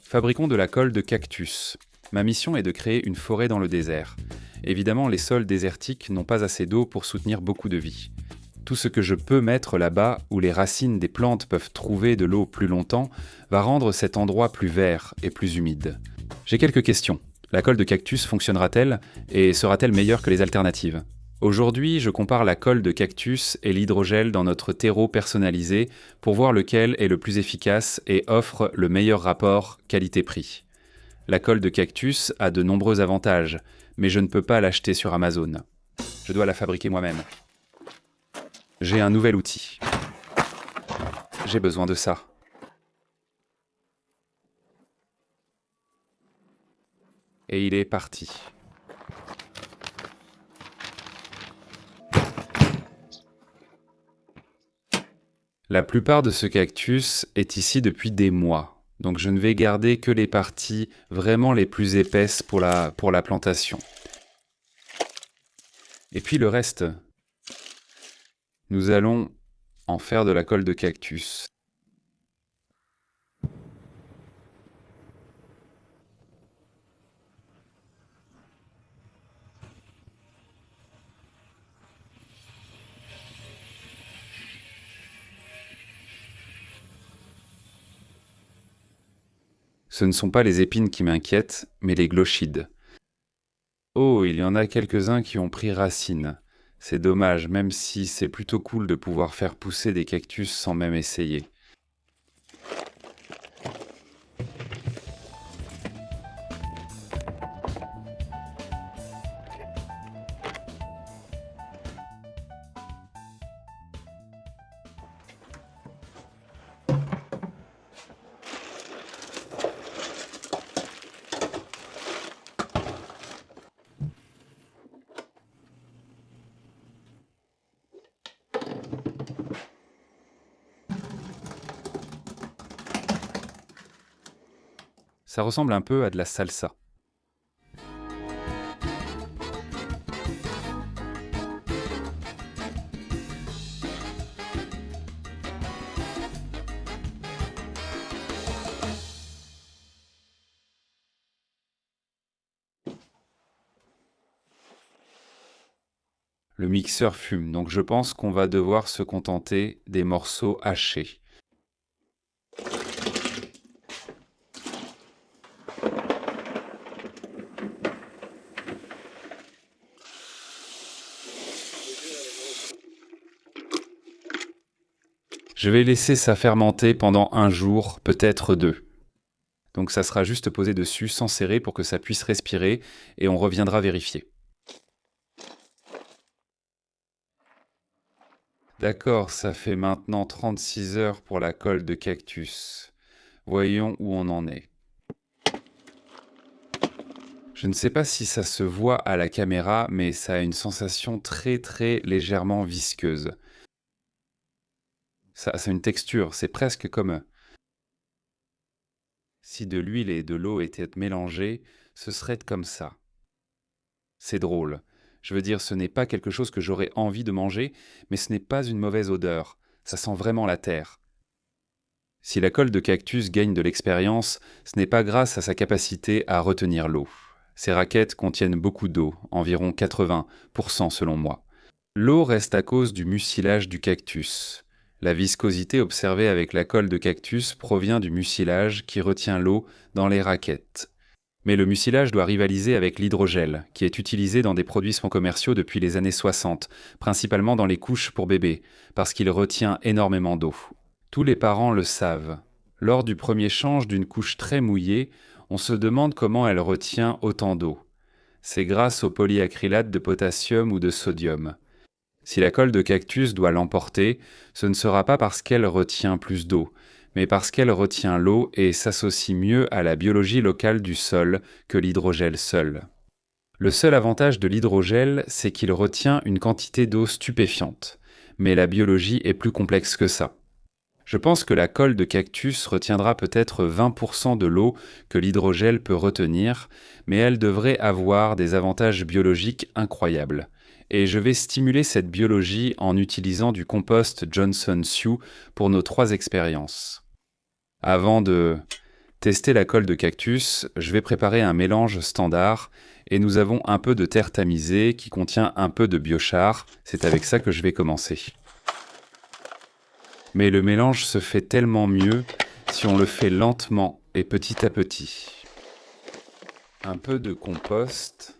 Fabriquons de la colle de cactus. Ma mission est de créer une forêt dans le désert. Évidemment, les sols désertiques n'ont pas assez d'eau pour soutenir beaucoup de vie. Tout ce que je peux mettre là-bas, où les racines des plantes peuvent trouver de l'eau plus longtemps, va rendre cet endroit plus vert et plus humide. J'ai quelques questions. La colle de cactus fonctionnera-t-elle et sera-t-elle meilleure que les alternatives ? Aujourd'hui, je compare la colle de cactus et l'hydrogel dans notre terreau personnalisé pour voir lequel est le plus efficace et offre le meilleur rapport qualité-prix. La colle de cactus a de nombreux avantages, mais je ne peux pas l'acheter sur Amazon. Je dois la fabriquer moi-même. J'ai un nouvel outil. J'ai besoin de ça. Et il est parti. La plupart de ce cactus est ici depuis des mois, donc je ne vais garder que les parties vraiment les plus épaisses pour la plantation. Et puis le reste, nous allons en faire de la colle de cactus. Ce ne sont pas les épines qui m'inquiètent, mais les glochides. Oh, il y en a quelques-uns qui ont pris racine. C'est dommage, même si c'est plutôt cool de pouvoir faire pousser des cactus sans même essayer. Ça ressemble un peu à de la salsa. Le mixeur fume, donc je pense qu'on va devoir se contenter des morceaux hachés. Je vais laisser ça fermenter pendant 1 jour, peut-être 2. Donc ça sera juste posé dessus sans serrer pour que ça puisse respirer et on reviendra vérifier. D'accord, ça fait maintenant 36 heures pour la colle de cactus. Voyons où on en est. Je ne sais pas si ça se voit à la caméra, mais ça a une sensation très légèrement visqueuse. Ça a une texture, c'est presque comme si de l'huile et de l'eau étaient mélangées, ce serait comme ça. C'est drôle. Je veux dire, ce n'est pas quelque chose que j'aurais envie de manger, mais ce n'est pas une mauvaise odeur. Ça sent vraiment la terre. Si la colle de cactus gagne de l'expérience, ce n'est pas grâce à sa capacité à retenir l'eau. Ces raquettes contiennent beaucoup d'eau, environ 80% selon moi. L'eau reste à cause du mucilage du cactus. La viscosité observée avec la colle de cactus provient du mucilage qui retient l'eau dans les raquettes. Mais le mucilage doit rivaliser avec l'hydrogel, qui est utilisé dans des produits commerciaux depuis les années 60, principalement dans les couches pour bébés, parce qu'il retient énormément d'eau. Tous les parents le savent. Lors du premier change d'une couche très mouillée, on se demande comment elle retient autant d'eau. C'est grâce au polyacrylate de potassium ou de sodium. Si la colle de cactus doit l'emporter, ce ne sera pas parce qu'elle retient plus d'eau, mais parce qu'elle retient l'eau et s'associe mieux à la biologie locale du sol que l'hydrogel seul. Le seul avantage de l'hydrogel, c'est qu'il retient une quantité d'eau stupéfiante, mais la biologie est plus complexe que ça. Je pense que la colle de cactus retiendra peut-être 20% de l'eau que l'hydrogel peut retenir, mais elle devrait avoir des avantages biologiques incroyables. Et je vais stimuler cette biologie en utilisant du compost Johnson Sioux pour nos 3 expériences. Avant de tester la colle de cactus, je vais préparer un mélange standard et nous avons un peu de terre tamisée qui contient un peu de biochar. C'est avec ça que je vais commencer. Mais le mélange se fait tellement mieux si on le fait lentement et petit à petit. Un peu de compost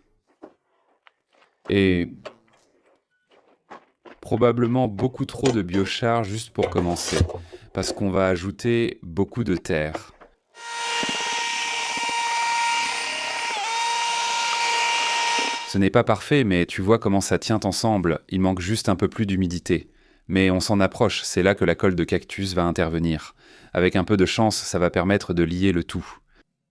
et probablement beaucoup trop de biochar juste pour commencer, parce qu'on va ajouter beaucoup de terre. Ce n'est pas parfait, mais tu vois comment ça tient ensemble, il manque juste un peu plus d'humidité. Mais on s'en approche, c'est là que la colle de cactus va intervenir. Avec un peu de chance, ça va permettre de lier le tout.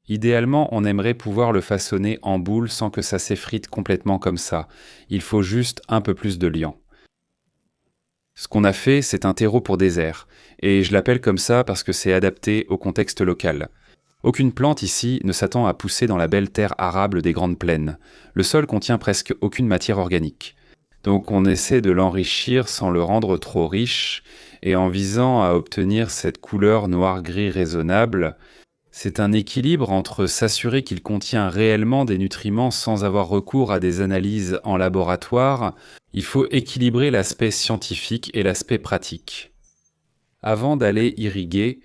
Idéalement, on aimerait pouvoir le façonner en boule sans que ça s'effrite complètement comme ça. Il faut juste un peu plus de liant. Ce qu'on a fait, c'est un terreau pour désert, et je l'appelle comme ça parce que c'est adapté au contexte local. Aucune plante ici ne s'attend à pousser dans la belle terre arable des grandes plaines. Le sol contient presque aucune matière organique. Donc on essaie de l'enrichir sans le rendre trop riche, et en visant à obtenir cette couleur noir-gris raisonnable. C'est un équilibre entre s'assurer qu'il contient réellement des nutriments sans avoir recours à des analyses en laboratoire. Il faut équilibrer l'aspect scientifique et l'aspect pratique. Avant d'aller irriguer,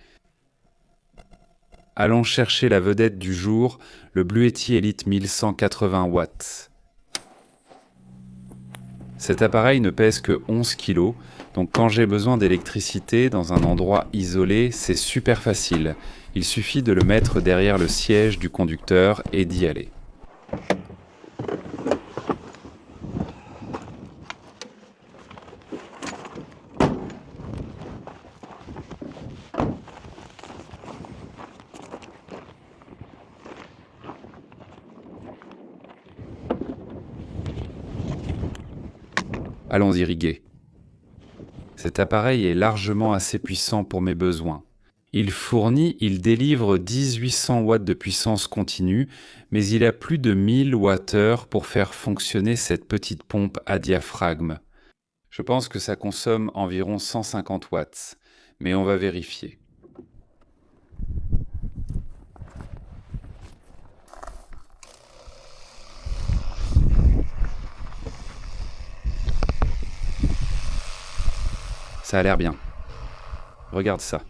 allons chercher la vedette du jour, le Bluetti Elite 1180 watts. Cet appareil ne pèse que 11 kg, donc quand j'ai besoin d'électricité dans un endroit isolé, c'est super facile. Il suffit de le mettre derrière le siège du conducteur et d'y aller. Allons irriguer. Cet appareil est largement assez puissant pour mes besoins. Il délivre 1800 watts de puissance continue, mais il a plus de 1000 Wh pour faire fonctionner cette petite pompe à diaphragme. Je pense que ça consomme environ 150 watts, mais on va vérifier. Ça a l'air bien. Regarde ça.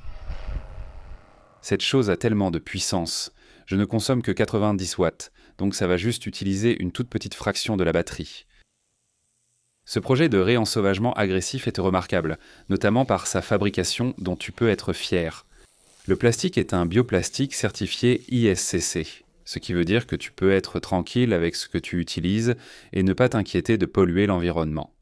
Cette chose a tellement de puissance. Je ne consomme que 90 watts, donc ça va juste utiliser une toute petite fraction de la batterie. Ce projet de réensauvagement agressif est remarquable, notamment par sa fabrication dont tu peux être fier. Le plastique est un bioplastique certifié ISCC, ce qui veut dire que tu peux être tranquille avec ce que tu utilises et ne pas t'inquiéter de polluer l'environnement.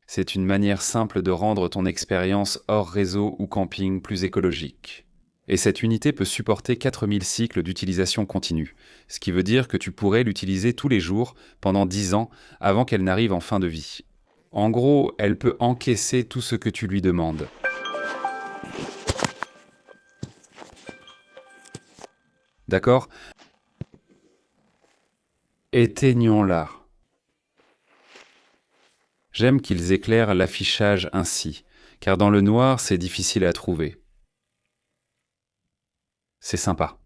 C'est une manière simple de rendre ton expérience hors réseau ou camping plus écologique. Et cette unité peut supporter 4000 cycles d'utilisation continue, ce qui veut dire que tu pourrais l'utiliser tous les jours pendant 10 ans avant qu'elle n'arrive en fin de vie. En gros, elle peut encaisser tout ce que tu lui demandes. D'accord ? Éteignons-la. J'aime qu'ils éclairent l'affichage ainsi, car dans le noir, c'est difficile à trouver. C'est sympa.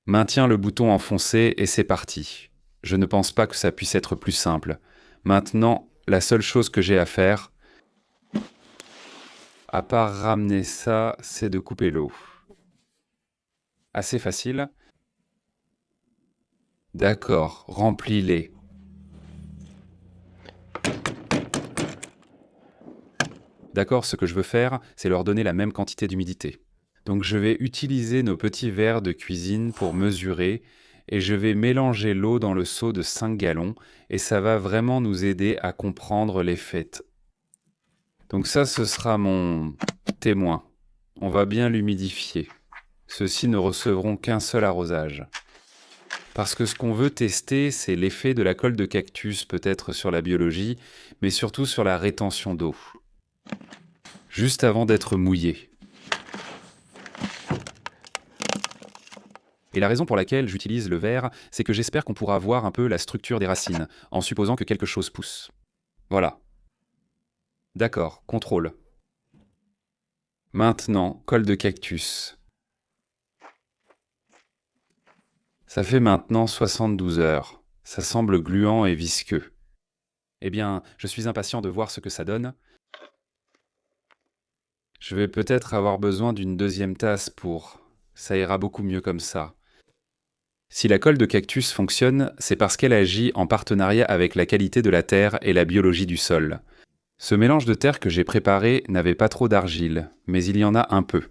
Maintiens le bouton enfoncé et c'est parti. Je ne pense pas que ça puisse être plus simple. Maintenant, la seule chose que j'ai à faire, à part ramener ça, c'est de couper l'eau. Assez facile. D'accord, remplis-les. D'accord, ce que je veux faire, c'est leur donner la même quantité d'humidité. Donc je vais utiliser nos petits verres de cuisine pour mesurer et je vais mélanger l'eau dans le seau de 5 gallons et ça va vraiment nous aider à comprendre les faits. Donc ça, ce sera mon témoin. On va bien l'humidifier. Ceux-ci ne recevront qu'un seul arrosage. Parce que ce qu'on veut tester, c'est l'effet de la colle de cactus peut-être sur la biologie, mais surtout sur la rétention d'eau. Juste avant d'être mouillé. Et la raison pour laquelle j'utilise le verre, c'est que j'espère qu'on pourra voir un peu la structure des racines, en supposant que quelque chose pousse. Voilà. D'accord, contrôle. Maintenant, colle de cactus. Ça fait maintenant 72 heures. Ça semble gluant et visqueux. Eh bien, je suis impatient de voir ce que ça donne. Je vais peut-être avoir besoin d'une deuxième tasse pour... Ça ira beaucoup mieux comme ça. Si la colle de cactus fonctionne, c'est parce qu'elle agit en partenariat avec la qualité de la terre et la biologie du sol. Ce mélange de terre que j'ai préparé n'avait pas trop d'argile, mais il y en a un peu.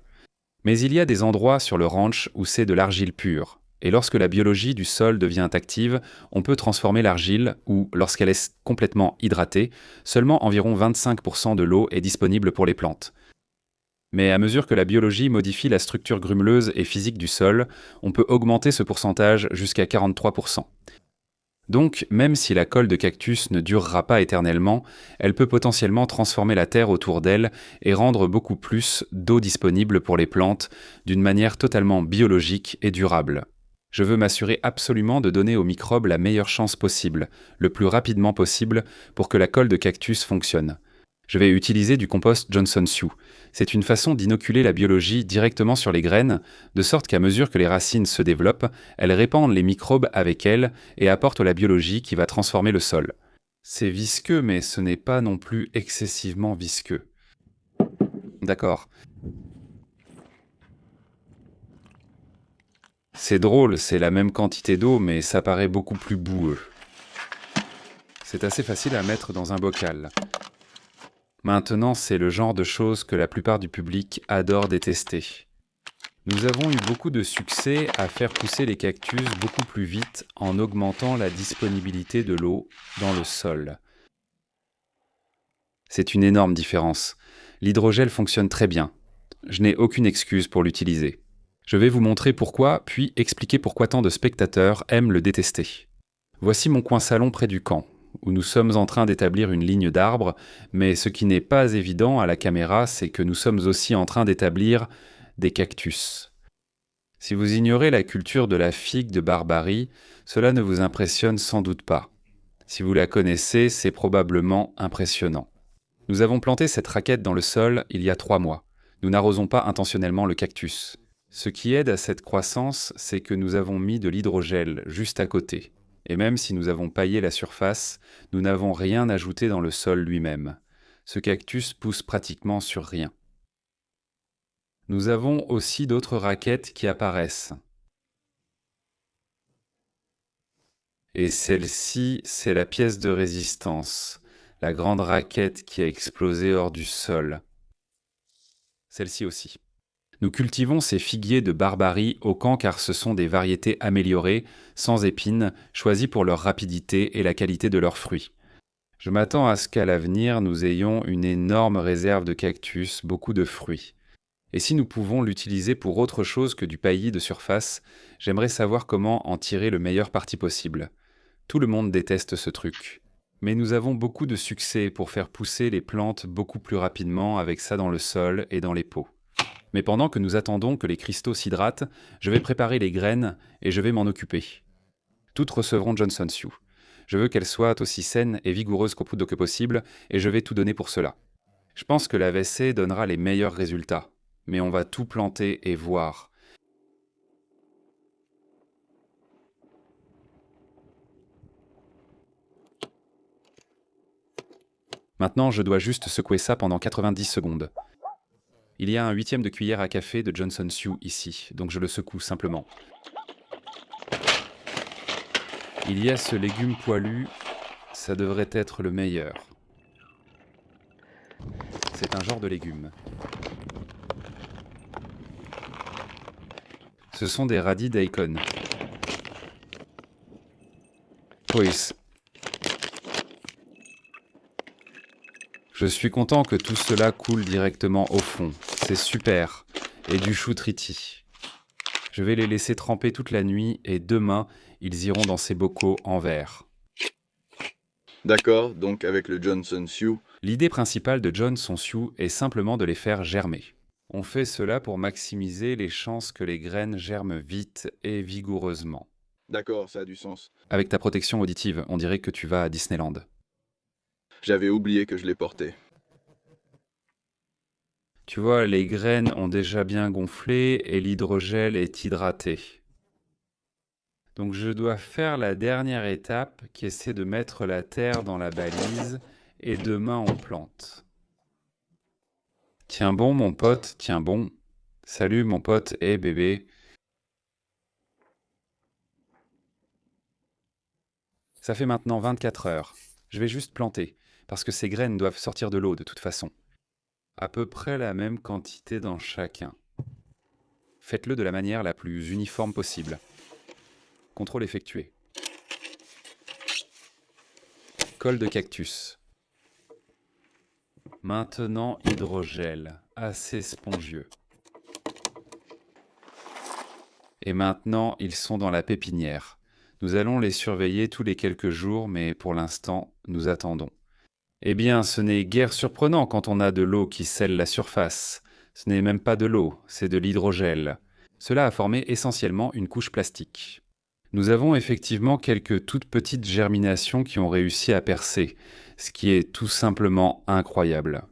Mais il y a des endroits sur le ranch où c'est de l'argile pure. Et lorsque la biologie du sol devient active, on peut transformer l'argile, ou lorsqu'elle est complètement hydratée, seulement environ 25% de l'eau est disponible pour les plantes. Mais à mesure que la biologie modifie la structure grumeleuse et physique du sol, on peut augmenter ce pourcentage jusqu'à 43%. Donc, même si la colle de cactus ne durera pas éternellement, elle peut potentiellement transformer la terre autour d'elle et rendre beaucoup plus d'eau disponible pour les plantes d'une manière totalement biologique et durable. Je veux m'assurer absolument de donner aux microbes la meilleure chance possible, le plus rapidement possible, pour que la colle de cactus fonctionne. Je vais utiliser du compost Johnson Sioux. C'est une façon d'inoculer la biologie directement sur les graines, de sorte qu'à mesure que les racines se développent, elles répandent les microbes avec elles et apportent la biologie qui va transformer le sol. C'est visqueux, mais ce n'est pas non plus excessivement visqueux. D'accord. C'est drôle, c'est la même quantité d'eau, mais ça paraît beaucoup plus boueux. C'est assez facile à mettre dans un bocal. Maintenant, c'est le genre de choses que la plupart du public adore détester. Nous avons eu beaucoup de succès à faire pousser les cactus beaucoup plus vite en augmentant la disponibilité de l'eau dans le sol. C'est une énorme différence. L'hydrogel fonctionne très bien. Je n'ai aucune excuse pour l'utiliser. Je vais vous montrer pourquoi, puis expliquer pourquoi tant de spectateurs aiment le détester. Voici mon coin salon près du camp, où nous sommes en train d'établir une ligne d'arbres, mais ce qui n'est pas évident à la caméra, c'est que nous sommes aussi en train d'établir des cactus. Si vous ignorez la culture de la figue de Barbarie, cela ne vous impressionne sans doute pas. Si vous la connaissez, c'est probablement impressionnant. Nous avons planté cette raquette dans le sol il y a 3 mois. Nous n'arrosons pas intentionnellement le cactus. Ce qui aide à cette croissance, c'est que nous avons mis de l'hydrogel juste à côté. Et même si nous avons paillé la surface, nous n'avons rien ajouté dans le sol lui-même. Ce cactus pousse pratiquement sur rien. Nous avons aussi d'autres raquettes qui apparaissent. Et celle-ci, c'est la pièce de résistance, la grande raquette qui a explosé hors du sol. Celle-ci aussi. Nous cultivons ces figuiers de Barbarie au camp car ce sont des variétés améliorées, sans épines, choisies pour leur rapidité et la qualité de leurs fruits. Je m'attends à ce qu'à l'avenir, nous ayons une énorme réserve de cactus, beaucoup de fruits. Et si nous pouvons l'utiliser pour autre chose que du paillis de surface, j'aimerais savoir comment en tirer le meilleur parti possible. Tout le monde déteste ce truc. Mais nous avons beaucoup de succès pour faire pousser les plantes beaucoup plus rapidement avec ça dans le sol et dans les pots. Mais pendant que nous attendons que les cristaux s'hydratent, je vais préparer les graines et je vais m'en occuper. Toutes recevront Johnson Sioux. Je veux qu'elles soient aussi saines et vigoureuses qu'au poudre que possible et je vais tout donner pour cela. Je pense que la WC donnera les meilleurs résultats. Mais on va tout planter et voir. Maintenant, je dois juste secouer ça pendant 90 secondes. Il y a un 1/8 de cuillère à café de Johnson Sioux ici, donc je le secoue simplement. Il y a ce légume poilu, ça devrait être le meilleur. C'est un genre de légume. Ce sont des radis daikon. Oui. Je suis content que tout cela coule directement au fond. C'est super. Et du chou triti. Je vais les laisser tremper toute la nuit et demain, ils iront dans ces bocaux en verre. D'accord, donc avec le Johnson Sioux. L'idée principale de Johnson Sioux est simplement de les faire germer. On fait cela pour maximiser les chances que les graines germent vite et vigoureusement. D'accord, ça a du sens. Avec ta protection auditive, on dirait que tu vas à Disneyland. J'avais oublié que je les portais. Tu vois, les graines ont déjà bien gonflé et l'hydrogel est hydraté. Donc je dois faire la dernière étape qui essaie de mettre la terre dans la balise et demain on plante. Tiens bon mon pote, tiens bon. Salut mon pote et bébé. Ça fait maintenant 24 heures. Je vais juste planter, parce que ces graines doivent sortir de l'eau de toute façon. À peu près la même quantité dans chacun. Faites-le de la manière la plus uniforme possible. Contrôle effectué. Colle de cactus. Maintenant hydrogel, assez spongieux. Et maintenant, ils sont dans la pépinière. Nous allons les surveiller tous les quelques jours, mais pour l'instant, nous attendons. Eh bien, ce n'est guère surprenant quand on a de l'eau qui scelle la surface. Ce n'est même pas de l'eau, c'est de l'hydrogel. Cela a formé essentiellement une couche plastique. Nous avons effectivement quelques toutes petites germinations qui ont réussi à percer, ce qui est tout simplement incroyable.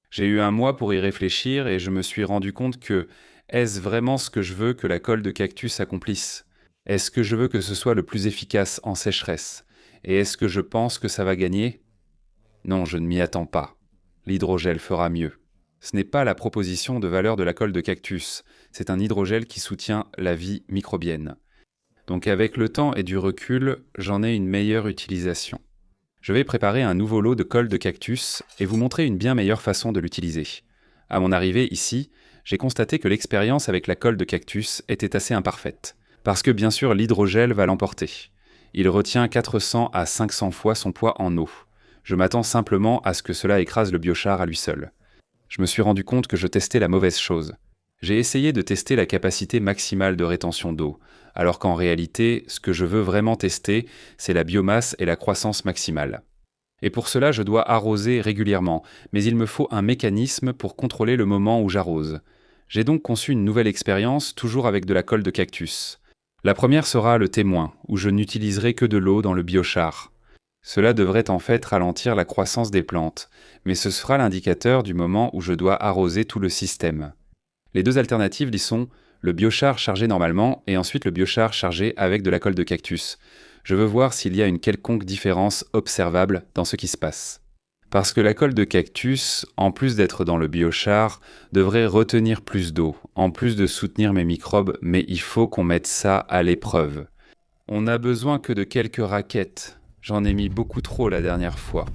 J'ai eu un mois pour y réfléchir et je me suis rendu compte que est-ce vraiment ce que je veux que la colle de cactus accomplisse? Est-ce que je veux que ce soit le plus efficace en sécheresse? Et est-ce que je pense que ça va gagner? Non, je ne m'y attends pas. L'hydrogel fera mieux. Ce n'est pas la proposition de valeur de la colle de cactus, c'est un hydrogel qui soutient la vie microbienne. Donc avec le temps et du recul, j'en ai une meilleure utilisation. Je vais préparer un nouveau lot de colle de cactus et vous montrer une bien meilleure façon de l'utiliser. À mon arrivée ici, j'ai constaté que l'expérience avec la colle de cactus était assez imparfaite. Parce que bien sûr l'hydrogel va l'emporter. Il retient 400 à 500 fois son poids en eau. Je m'attends simplement à ce que cela écrase le biochar à lui seul. Je me suis rendu compte que je testais la mauvaise chose. J'ai essayé de tester la capacité maximale de rétention d'eau, alors qu'en réalité, ce que je veux vraiment tester, c'est la biomasse et la croissance maximale. Et pour cela, je dois arroser régulièrement, mais il me faut un mécanisme pour contrôler le moment où j'arrose. J'ai donc conçu une nouvelle expérience, toujours avec de la colle de cactus. La première sera le témoin, où je n'utiliserai que de l'eau dans le biochar. Cela devrait en fait ralentir la croissance des plantes, mais ce sera l'indicateur du moment où je dois arroser tout le système. Les deux alternatives y sont le biochar chargé normalement et ensuite le biochar chargé avec de la colle de cactus. Je veux voir s'il y a une quelconque différence observable dans ce qui se passe. Parce que la colle de cactus, en plus d'être dans le biochar, devrait retenir plus d'eau, en plus de soutenir mes microbes, mais il faut qu'on mette ça à l'épreuve. On n'a besoin que de quelques raquettes. J'en ai mis beaucoup trop la dernière fois.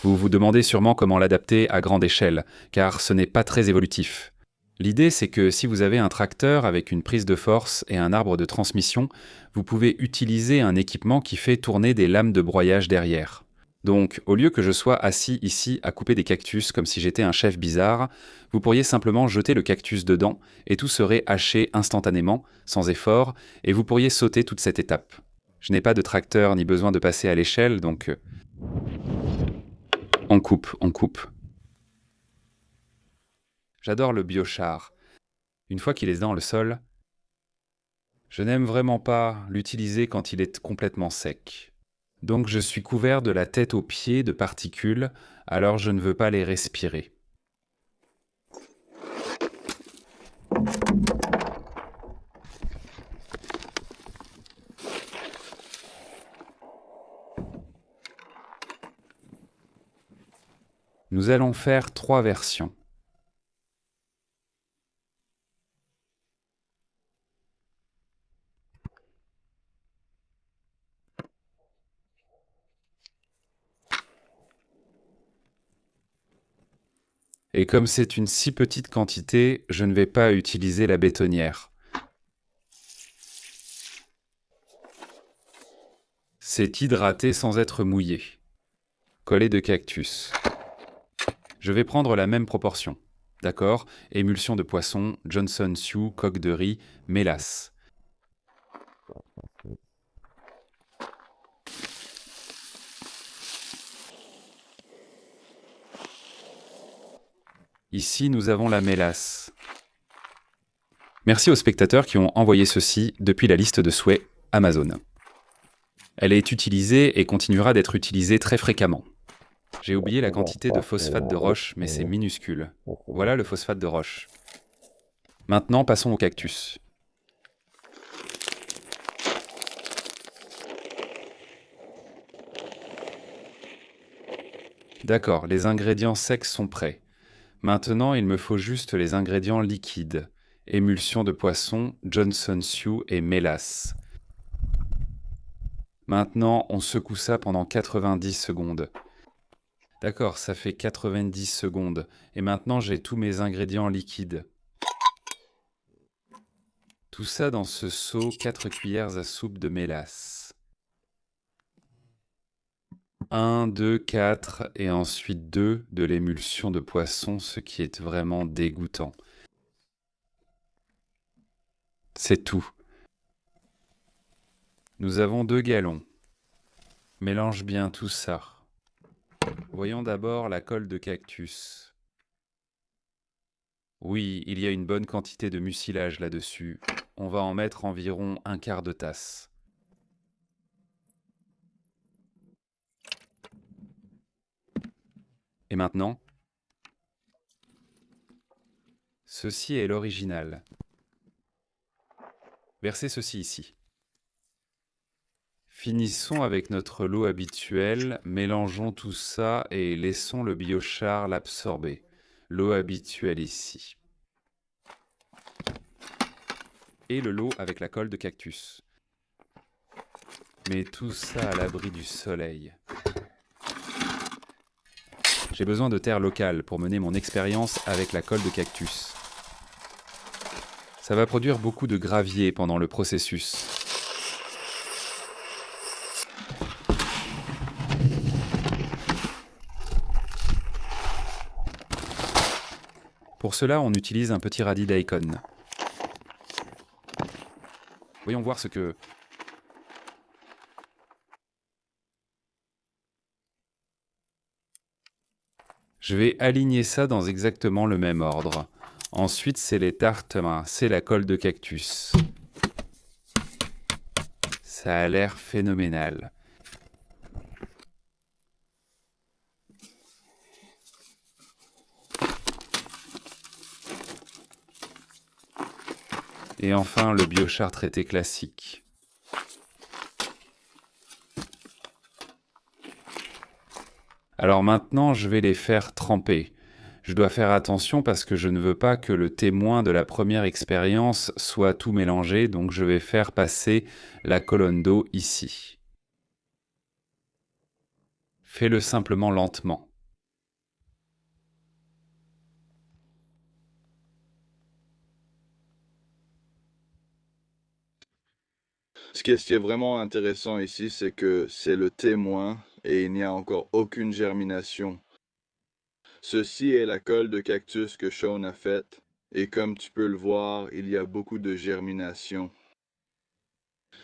Vous vous demandez sûrement comment l'adapter à grande échelle, car ce n'est pas très évolutif. L'idée, c'est que si vous avez un tracteur avec une prise de force et un arbre de transmission, vous pouvez utiliser un équipement qui fait tourner des lames de broyage derrière. Donc, au lieu que je sois assis ici à couper des cactus comme si j'étais un chef bizarre, vous pourriez simplement jeter le cactus dedans et tout serait haché instantanément, sans effort, et vous pourriez sauter toute cette étape. Je n'ai pas de tracteur ni besoin de passer à l'échelle, donc on coupe, on coupe. J'adore le biochar. Une fois qu'il est dans le sol, je n'aime vraiment pas l'utiliser quand il est complètement sec. Donc je suis couvert de la tête aux pieds de particules, alors je ne veux pas les respirer. Nous allons faire 3 versions. Et comme c'est une si petite quantité, je ne vais pas utiliser la bétonnière. C'est hydraté sans être mouillé. Collé de cactus. Je vais prendre la même proportion. D'accord? Émulsion de poisson, Johnson Sioux, coque de riz, mélasse. Ici, nous avons la mélasse. Merci aux spectateurs qui ont envoyé ceci depuis la liste de souhaits Amazon. Elle est utilisée et continuera d'être utilisée très fréquemment. J'ai oublié la quantité de phosphate de roche, mais c'est minuscule. Voilà le phosphate de roche. Maintenant, passons au cactus. D'accord, les ingrédients secs sont prêts. Maintenant, il me faut juste les ingrédients liquides. Émulsion de poisson, Johnson Sioux et mélasse. Maintenant, on secoue ça pendant 90 secondes. D'accord, ça fait 90 secondes. Et maintenant, j'ai tous mes ingrédients liquides. Tout ça dans ce seau, 4 cuillères à soupe de mélasse. 1, 2, 4 et ensuite 2 de l'émulsion de poisson, ce qui est vraiment dégoûtant. C'est tout. Nous avons 2 gallons. Mélange bien tout ça. Voyons d'abord la colle de cactus. Oui, il y a une bonne quantité de mucilage là-dessus. On va en mettre environ 1/4 de tasse. Et maintenant, ceci est l'original. Versez ceci ici. Finissons avec notre lot habituel, mélangeons tout ça et laissons le biochar l'absorber. L'eau habituelle ici. Et le lot avec la colle de cactus. Mais tout ça à l'abri du soleil. J'ai besoin de terre locale pour mener mon expérience avec la colle de cactus. Ça va produire beaucoup de gravier pendant le processus. Pour cela, on utilise un petit radis daikon. Voyons voir ce que... Je vais aligner ça dans exactement le même ordre. Ensuite, c'est les tartemins, c'est la colle de cactus. Ça a l'air phénoménal. Et enfin, le biochar traité classique. Alors maintenant, je vais les faire tremper. Je dois faire attention parce que je ne veux pas que le témoin de la première expérience soit tout mélangé, donc je vais faire passer la colonne d'eau ici. Fais-le simplement lentement. Ce qui est vraiment intéressant ici, c'est que c'est le témoin et il n'y a encore aucune germination. Ceci est la colle de cactus que Sean a faite et comme tu peux le voir, il y a beaucoup de germination.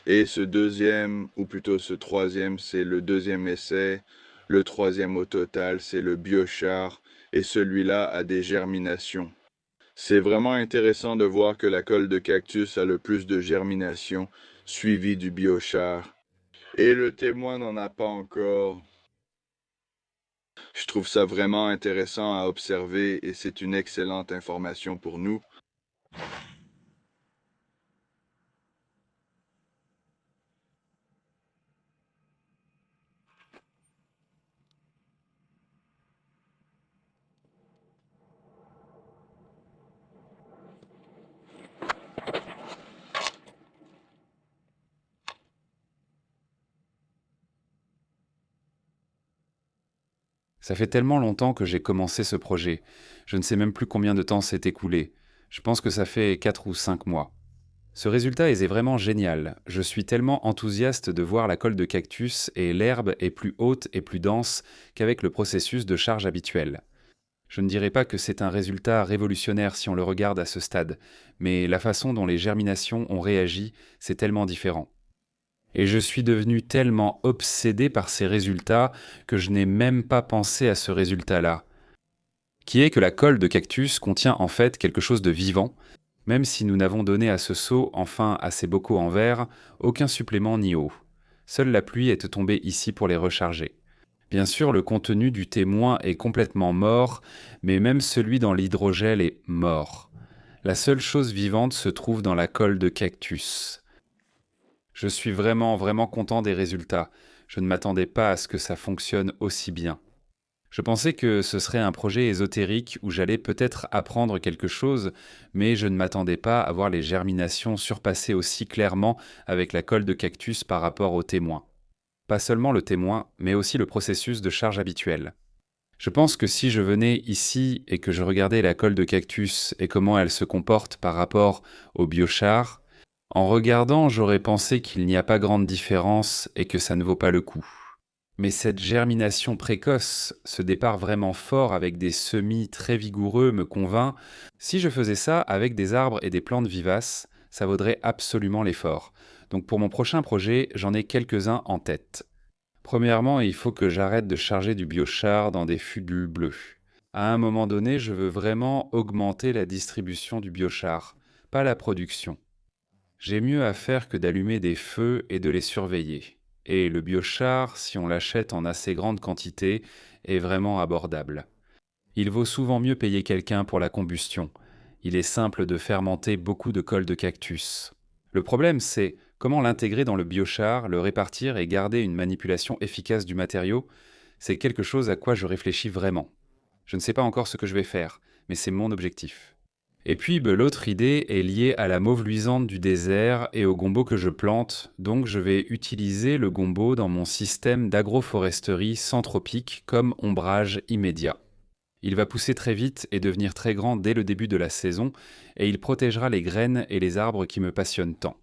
Et ce deuxième, ou plutôt ce troisième, c'est le deuxième essai. Le troisième au total, c'est le biochar et celui-là a des germinations. C'est vraiment intéressant de voir que la colle de cactus a le plus de germination, suivi du biochar. Et le témoin n'en a pas encore. Je trouve ça vraiment intéressant à observer et c'est une excellente information pour nous. Ça fait tellement longtemps que j'ai commencé ce projet. Je ne sais même plus combien de temps s'est écoulé. Je pense que ça fait 4 ou 5 mois. Ce résultat est vraiment génial. Je suis tellement enthousiaste de voir la colle de cactus et l'herbe est plus haute et plus dense qu'avec le processus de charge habituel. Je ne dirais pas que c'est un résultat révolutionnaire si on le regarde à ce stade, mais la façon dont les germinations ont réagi, c'est tellement différent. Et je suis devenu tellement obsédé par ces résultats que je n'ai même pas pensé à ce résultat-là, qui est que la colle de cactus contient en fait quelque chose de vivant, Même si nous n'avons donné à ce seau, enfin à ces bocaux en verre, aucun supplément ni eau. Seule la pluie est tombée ici pour les recharger. Bien sûr, le contenu du témoin est complètement mort, mais même celui dans l'hydrogel est mort. La seule chose vivante se trouve dans la colle de cactus. Je suis vraiment content des résultats. Je ne m'attendais pas à ce que ça fonctionne aussi bien. Je pensais que ce serait un projet ésotérique où j'allais peut-être apprendre quelque chose, mais je ne m'attendais pas à voir les germinations surpasser aussi clairement avec la colle de cactus par rapport au témoin. Pas seulement le témoin, mais aussi le processus de charge habituel. Je pense que si je venais ici et que je regardais la colle de cactus et comment elle se comporte par rapport au biochar, en regardant, j'aurais pensé qu'il n'y a pas grande différence et que ça ne vaut pas le coup. Mais cette germination précoce, ce départ vraiment fort avec des semis très vigoureux me convainc. Si je faisais ça avec des arbres et des plantes vivaces, ça vaudrait absolument l'effort. Donc pour mon prochain projet, j'en ai quelques-uns en tête. Premièrement, il faut que j'arrête de charger du biochar dans des fubules bleus. À un moment donné, je veux vraiment augmenter la distribution du biochar, pas la production. J'ai mieux à faire que d'allumer des feux et de les surveiller. Et le biochar, si on l'achète en assez grande quantité, est vraiment abordable. Il vaut souvent mieux payer quelqu'un pour la combustion. Il est simple de fermenter beaucoup de colle de cactus. Le problème, c'est comment l'intégrer dans le biochar, le répartir et garder une manipulation efficace du matériau. C'est quelque chose à quoi je réfléchis vraiment. Je ne sais pas encore ce que je vais faire, mais c'est mon objectif. Et puis l'autre idée est liée à la mauve luisante du désert et au gombo que je plante, donc je vais utiliser le gombo dans mon système d'agroforesterie sans tropique comme ombrage immédiat. Il va pousser très vite et devenir très grand dès le début de la saison, et il protégera les graines et les arbres qui me passionnent tant.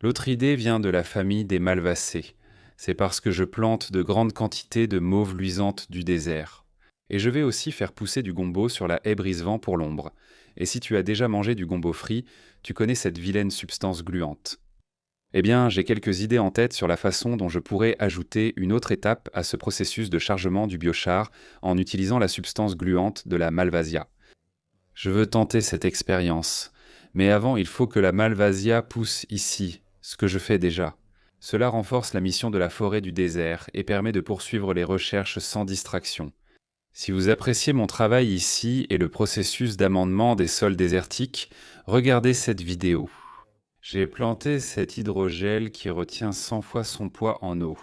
L'autre idée vient de la famille des malvacées. C'est parce que je plante de grandes quantités de mauve luisante du désert. Et je vais aussi faire pousser du gombo sur la haie brise-vent pour l'ombre. Et si tu as déjà mangé du gombo frit, tu connais cette vilaine substance gluante. Eh bien, j'ai quelques idées en tête sur la façon dont je pourrais ajouter une autre étape à ce processus de chargement du biochar en utilisant la substance gluante de la malvasia. Je veux tenter cette expérience, mais avant il faut que la malvasia pousse ici, ce que je fais déjà. Cela renforce la mission de la forêt du désert et permet de poursuivre les recherches sans distraction. Si vous appréciez mon travail ici et le processus d'amendement des sols désertiques, regardez cette vidéo. J'ai planté cet hydrogel qui retient 100 fois son poids en eau.